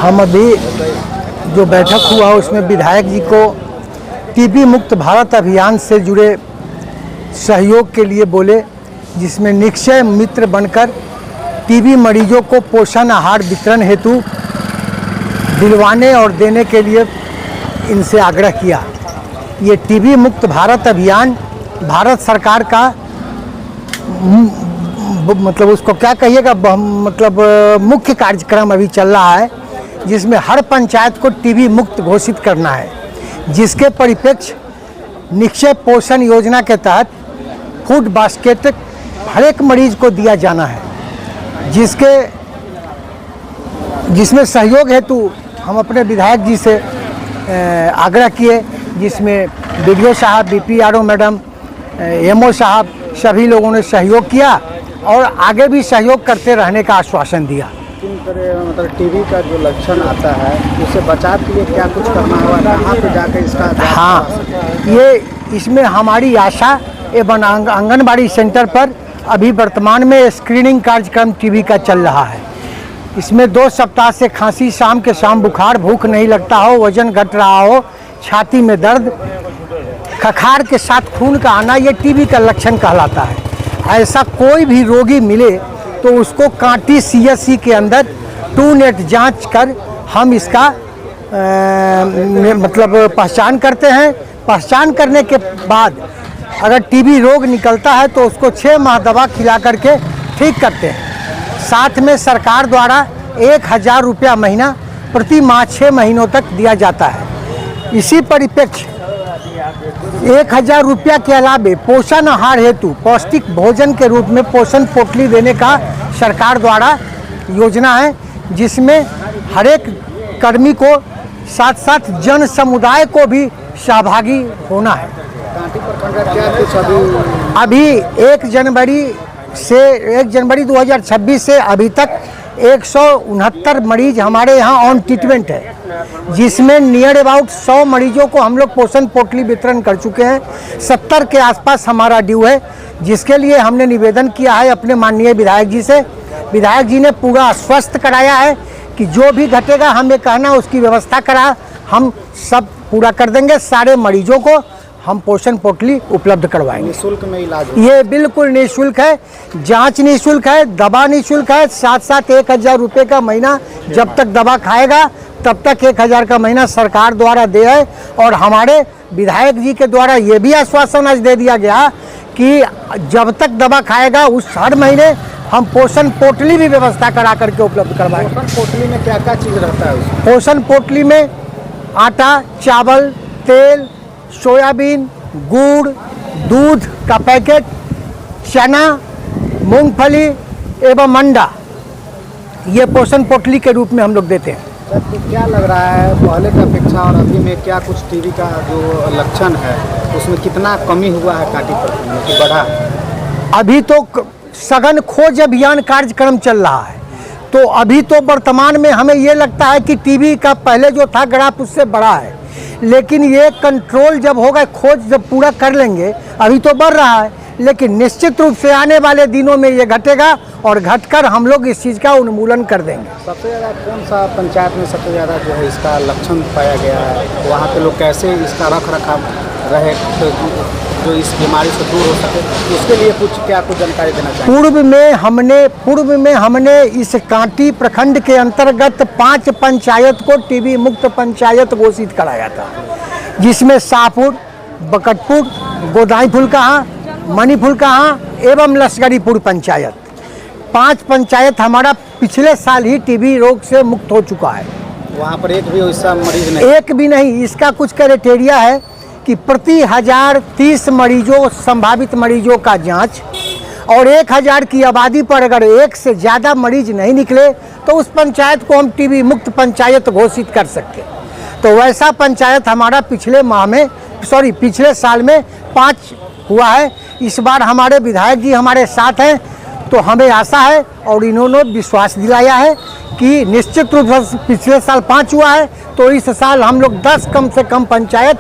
हम अभी जो बैठक हुआ उसमें विधायक जी को टीबी मुक्त भारत अभियान से जुड़े सहयोग के लिए बोले, जिसमें निक्षय मित्र बनकर टीबी मरीजों को पोषण आहार वितरण हेतु दिलवाने और देने के लिए इनसे आग्रह किया। ये टीबी मुक्त भारत अभियान भारत सरकार का मतलब उसको क्या कहिएगा, मतलब मुख्य कार्यक्रम अभी चल रहा है, जिसमें हर पंचायत को टीबी मुक्त घोषित करना है, जिसके परिप्रेक्ष्य निक्षय पोषण योजना के तहत फूड बास्केट हर एक मरीज को दिया जाना है, जिसमें सहयोग हेतु हम अपने विधायक जी से आग्रह किए, जिसमें बीडीओ साहब, बीपीआरओ मैडम, एमओ साहब सभी लोगों ने सहयोग किया और आगे भी सहयोग करते रहने का आश्वासन दिया। किन तरह मतलब टीबी का जो लक्षण आता है उससे बचाव के लिए क्या कुछ करना होगा, कहाँ पे जाकर इसका इसमें हमारी आशा एवं आंगनबाड़ी सेंटर पर अभी वर्तमान में स्क्रीनिंग कार्यक्रम टीबी का चल रहा है। इसमें 2 सप्ताह से खांसी, शाम के शाम बुखार, भूख नहीं लगता हो, वजन घट रहा हो, छाती में दर्द, खखार के साथ खून का आना, ये टीबी का लक्षण कहलाता है। ऐसा कोई भी रोगी मिले तो उसको कांटी सीएससी के अंदर 2 नेट जांच कर हम इसका मतलब पहचान करते हैं। पहचान करने के बाद अगर टीबी रोग निकलता है तो उसको 6 माह दवा खिला करके ठीक करते हैं। साथ में सरकार द्वारा 1000 रुपया महीना प्रति माह 6 महीनों तक दिया जाता है। इसी परिप्रेक्ष्य 1000 रुपया के अलावे पोषण आहार हेतु पौष्टिक भोजन के रूप में पोषण पोटली देने का सरकार द्वारा योजना है, जिसमें हर एक कर्मी को साथ साथ जन समुदाय को भी सहभागी होना है। अभी 1 जनवरी 2026 से अभी तक 169 मरीज हमारे यहाँ ऑन ट्रीटमेंट है, जिसमें नियर अबाउट 100 मरीजों को हम लोग पोषण पोटली वितरण कर चुके हैं। 70 के आसपास हमारा ड्यू है, जिसके लिए हमने निवेदन किया है अपने माननीय विधायक जी से। विधायक जी ने पूरा आश्वस्त कराया है कि जो भी घटेगा हमें कहना, उसकी व्यवस्था करा, हम सब पूरा कर देंगे। सारे मरीजों को हम पोषण पोटली उपलब्ध करवाएंगे। निःशुल्क में इलाज ये बिल्कुल निःशुल्क है, जांच निःशुल्क है, दवा निःशुल्क है, साथ साथ 1000 रुपये का महीना जब तक दवा खाएगा तब तक 1000 का महीना सरकार द्वारा दे है। और हमारे विधायक जी के द्वारा ये भी आश्वासन आज दे दिया गया कि जब तक दवा खाएगा उस हर महीने हम पोषण पोटली भी व्यवस्था करा करके उपलब्ध करवाएंगे। पोषण पोटली में क्या क्या चीज़ रहता है उसमें? पोषण पोटली में आटा, चावल, तेल, सोयाबीन, गुड़, दूध का पैकेट, चना, मूंगफली एवं अंडा, ये पोषण पोटली के रूप में हम लोग देते हैं। तो क्या लग रहा है पहले की अपेक्षा और अभी में क्या कुछ टीबी का जो लक्षण है उसमें कितना कमी हुआ है काटी प्रति में कि बढ़ा? अभी तो सघन खोज अभियान कार्यक्रम चल रहा है, तो अभी तो वर्तमान में हमें ये लगता है कि टीबी का पहले जो था ग्राफ उससे बड़ा है, लेकिन ये कंट्रोल जब होगा, खोज जब पूरा कर लेंगे, अभी तो बढ़ रहा है, लेकिन निश्चित रूप से आने वाले दिनों में ये घटेगा और घटकर हम लोग इस चीज़ का उन्मूलन कर देंगे। सबसे ज़्यादा कौन सा पंचायत में सबसे ज़्यादा जो है इसका लक्षण पाया गया है, वहाँ पे लोग कैसे इसका रख रखाव रहे तो जो इस बीमारी से दूर हो सके, उसके लिए कुछ जानकारी देना चाहिए? पूर्व में हमने इस कांटी प्रखंड के अंतर्गत 5 पंचायत को टीबी मुक्त पंचायत घोषित कराया था, जिसमें शाहपुर, बकटपुर, गोदाई फुलकाहा, मनी फुलकाहा एवं लश्करीपुर पंचायत। 5 पंचायत हमारा पिछले साल ही टीबी रोग से मुक्त हो चुका है। वहाँ पर एक भी ऐसा मरीज नहीं? एक भी नहीं। इसका कुछ क्राइटेरिया है कि प्रति 1030 मरीजों, संभावित मरीजों का जांच, और 1000 की आबादी पर अगर 1 से ज़्यादा मरीज नहीं निकले तो उस पंचायत को हम टीबी मुक्त पंचायत घोषित कर सकते हैं। तो वैसा पंचायत हमारा पिछले साल में 5 हुआ है। इस बार हमारे विधायक जी हमारे साथ हैं, तो हमें आशा है और इन्होंने विश्वास दिलाया है कि निश्चित रूप से पिछले साल 5 हुआ है, तो इस साल हम लोग 10 कम से कम पंचायत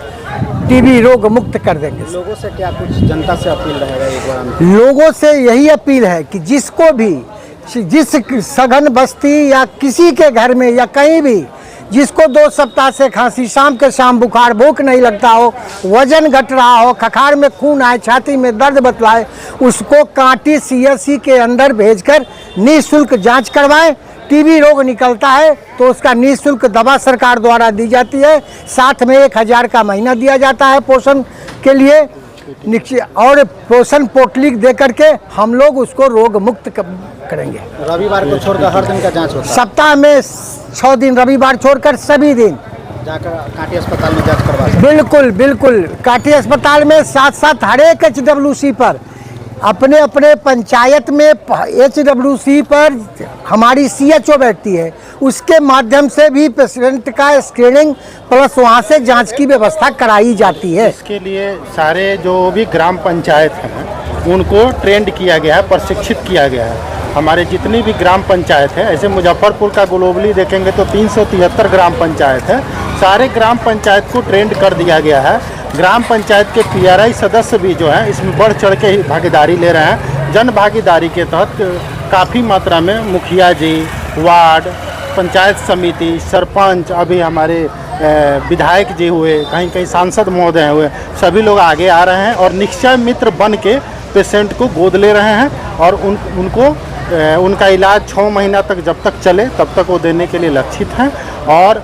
टीबी रोग मुक्त कर देंगे। लोगों से क्या कुछ जनता से अपील रहेगा एक बार? लोगों से यही अपील है कि जिसको भी जिस सघन बस्ती या किसी के घर में या कहीं भी जिसको 2 सप्ताह से खांसी, शाम के शाम बुखार, भूख नहीं लगता हो, वजन घट रहा हो, खखार में खून आए, छाती में दर्द बतलाए, उसको कांटी CSC के अंदर भेजकर निःशुल्क जांच करवाएं। टीबी रोग निकलता है तो उसका निःशुल्क दवा सरकार द्वारा दी जाती है, साथ में 1000 का महीना दिया जाता है पोषण के लिए, और पोषण पोटली दे करके हम लोग उसको रोग मुक्त करेंगे। रविवार को छोड़कर हर दिन का जांच होता है? सप्ताह में 6 दिन, रविवार छोड़कर सभी दिन जाकर कांटी अस्पताल में जांच करवा सकते? बिल्कुल बिल्कुल, कांटी अस्पताल में, साथ साथ हर एक HWC पर, अपने अपने पंचायत में HWC पर हमारी CHO बैठती है, उसके माध्यम से भी पेशेंट का स्क्रीनिंग प्लस वहाँ से जांच की व्यवस्था कराई जाती है। इसके लिए सारे जो भी ग्राम पंचायत हैं उनको ट्रेंड किया गया है, प्रशिक्षित किया गया है। हमारे जितनी भी ग्राम पंचायत है, ऐसे मुजफ्फरपुर का ग्लोबली देखेंगे तो 373 ग्राम पंचायत है, सारे ग्राम पंचायत को ट्रेंड कर दिया गया है। ग्राम पंचायत के PRI सदस्य भी जो हैं इसमें बढ़ चढ़ के भागीदारी ले रहे हैं। जन भागीदारी के तहत काफ़ी मात्रा में मुखिया जी, वार्ड, पंचायत समिति, सरपंच, अभी हमारे विधायक जी हुए, कहीं कहीं सांसद महोदय हुए, सभी लोग आगे आ रहे हैं और निश्चय मित्र बन के पेशेंट को गोद ले रहे हैं और उनको उनका इलाज 6 महीना तक जब तक चले तब तक वो देने के लिए लक्षित हैं। और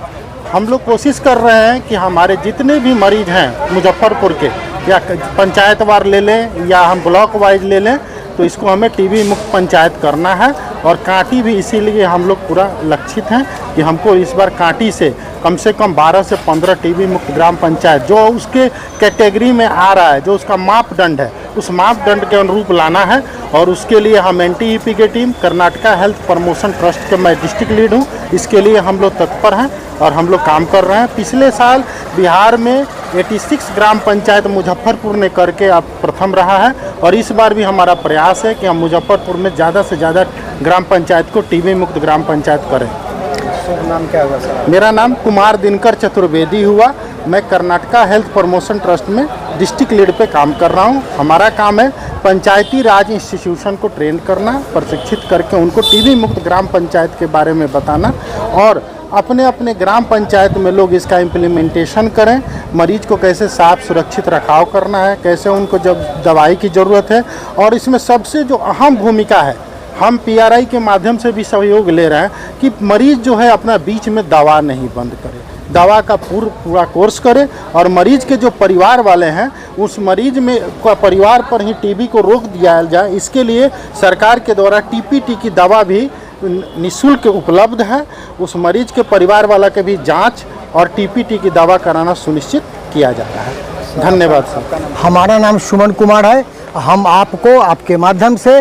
हम लोग कोशिश कर रहे हैं कि हमारे जितने भी मरीज हैं मुजफ्फरपुर के, या पंचायत वार ले लें या हम ब्लॉक वाइज ले लें, तो इसको हमें टीबी मुक्त पंचायत करना है। और कांटी भी इसीलिए हम लोग पूरा लक्षित हैं कि हमको इस बार कांटी से कम 12 से 15 टीबी मुक्त ग्राम पंचायत जो उसके कैटेगरी में आ रहा है, जो उसका मापदंड है, उस मापदंड के अनुरूप लाना है। और उसके लिए हम NTEP की team, Karnataka health promotion trust के मैं डिस्ट्रिक्ट लीड हूँ, इसके लिए हम लोग तत्पर हैं और हम लोग काम कर रहे हैं। पिछले साल बिहार में 86 ग्राम पंचायत मुजफ्फरपुर ने करके अब प्रथम रहा है और इस बार भी हमारा प्रयास है कि हम मुजफ्फरपुर में ज़्यादा से ज़्यादा ग्राम पंचायत को टीबी मुक्त ग्राम पंचायत करें। शुभ नाम क्या हुआ सर? मेरा नाम कुमार दिनकर चतुर्वेदी हुआ। मैं कर्नाटका हेल्थ प्रमोशन ट्रस्ट में डिस्ट्रिक्ट लीड पे काम कर रहा हूँ। हमारा काम है पंचायती राज इंस्टीट्यूशन को ट्रेन करना, प्रशिक्षित करके उनको टीबी मुक्त ग्राम पंचायत के बारे में बताना और अपने अपने ग्राम पंचायत में लोग इसका इम्प्लीमेंटेशन करें। मरीज को कैसे साफ सुरक्षित रखाव करना है, कैसे उनको जब दवाई की ज़रूरत है, और इसमें सबसे जो अहम भूमिका है, हम PRI के माध्यम से भी सहयोग ले रहे हैं कि मरीज जो है अपना बीच में दवा नहीं बंद करे, दवा का पूरा कोर्स करे और मरीज के जो परिवार वाले हैं उस मरीज में का परिवार पर ही टीबी को रोक दिया जाए। इसके लिए सरकार के द्वारा TPT की दवा भी निःशुल्क उपलब्ध है। उस मरीज के परिवार वाला के भी जांच और TPT की दवा कराना सुनिश्चित किया जाता है। धन्यवाद सर। हमारा नाम सुमन कुमार है। हम आपको आपके माध्यम से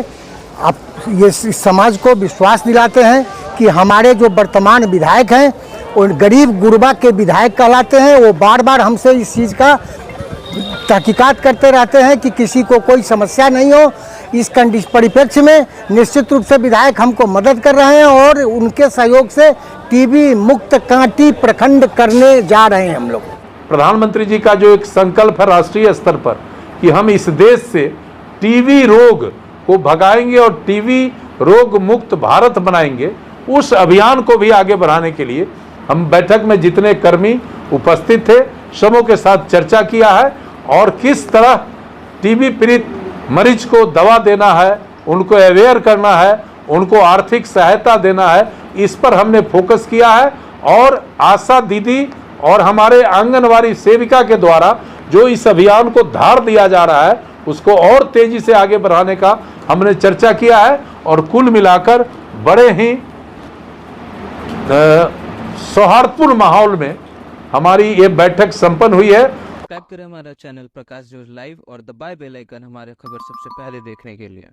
आप ये समाज को विश्वास दिलाते हैं कि हमारे जो वर्तमान विधायक हैं और गरीब गुरबा के विधायक कहलाते हैं, वो बार बार हमसे इस चीज़ का तहकीकात करते रहते हैं कि किसी को कोई समस्या नहीं हो। इस परिप्रेक्ष्य में निश्चित रूप से विधायक हमको मदद कर रहे हैं और उनके सहयोग से टीबी मुक्त कांटी प्रखंड करने जा रहे हैं हम लोग। प्रधानमंत्री जी का जो एक संकल्प है राष्ट्रीय स्तर पर कि हम इस देश से टीबी रोग को भगाएंगे और टीबी रोग मुक्त भारत बनाएंगे, उस अभियान को भी आगे बढ़ाने के लिए हम बैठक में जितने कर्मी उपस्थित थे सबों के साथ चर्चा किया है और किस तरह टीबी पीड़ित मरीज को दवा देना है, उनको अवेयर करना है, उनको आर्थिक सहायता देना है, इस पर हमने फोकस किया है। और आशा दीदी और हमारे आंगनवाड़ी सेविका के द्वारा जो इस अभियान को धार दिया जा रहा है उसको और तेजी से आगे बढ़ाने का हमने चर्चा किया है और कुल मिलाकर बड़े ही सौहार्दपूर्ण माहौल में हमारी ये बैठक संपन्न हुई है। सब्सक्राइब करें हमारा चैनल प्रकाश जोश लाइव और दबाए बेल आइकन हमारे खबर सबसे पहले देखने के लिए।